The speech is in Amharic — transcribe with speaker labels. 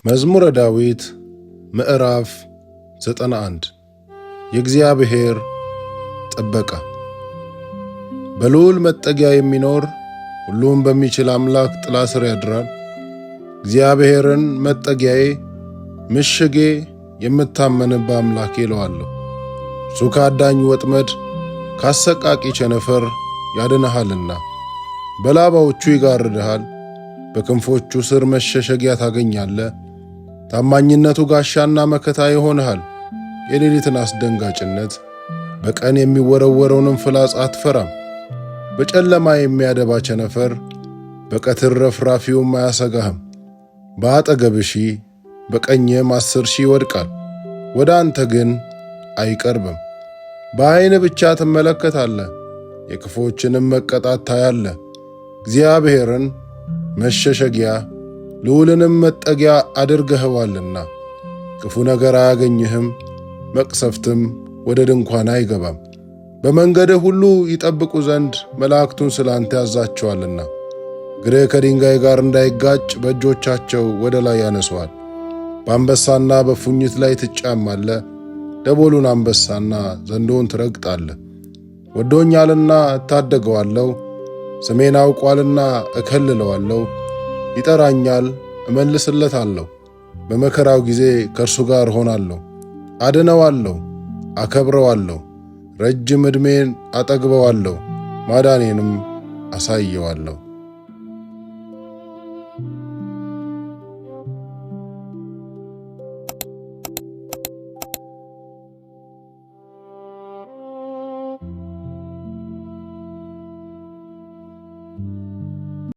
Speaker 1: መዝሙረ ዳዊት ምዕራፍ 91 የእግዚአብሔር ጥበቃ። በልዑል መጠጊያ የሚኖር ሁሉም በሚችል አምላክ ጥላ ስር ያድራል። እግዚአብሔርን መጠጊያዬ፣ ምሽጌ፣ የምታመንበት አምላኬ እለዋለሁ። እርሱ ከአዳኝ ወጥመድ ካሰቃቂ ቸነፈር ያድንሃልና፣ በላባዎቹ ይጋርድሃል። በክንፎቹ ስር መሸሸጊያ ታገኛለህ። ታማኝነቱ ጋሻና መከታ ይሆንሃል። የሌሊትን አስደንጋጭነት፣ በቀን የሚወረወረውንም ፍላጻ አትፈራም። በጨለማ የሚያደባ ቸነፈር፣ በቀትር ረፍራፊውም አያሰጋህም። በአጠገብህ 1000 በቀኝህም 10,000 ይወድቃል፣ ወደ አንተ ግን አይቀርብም። በዓይን ብቻ ትመለከታለህ፣ የክፉዎችንም መቀጣት ታያለህ። እግዚአብሔርን መሸሸጊያ ልዑልንም መጠጊያ አድርገኸዋልና ክፉ ነገር አያገኝህም፣ መቅሰፍትም ወደ ድንኳን አይገባም። በመንገድህ ሁሉ ይጠብቁ ዘንድ መላእክቱን ስለ አንተ ያዛቸዋልና፣ እግርህ ከድንጋይ ጋር እንዳይጋጭ በእጆቻቸው ወደ ላይ ያነሱሃል። በአንበሳና በፉኝት ላይ ትጫማለህ፣ ደቦሉን አንበሳና ዘንዶውን ትረግጣለህ። ወዶኛልና እታደገዋለሁ፣ ስሜን አውቋልና እከልለዋለሁ። ይጠራኛል፣ እመልስለታለሁ። በመከራው ጊዜ ከእርሱ ጋር እሆናለሁ፣ አድነዋለሁ፣ አከብረዋለሁ። ረጅም ዕድሜን አጠግበዋለሁ፣ ማዳኔንም አሳየዋለሁ።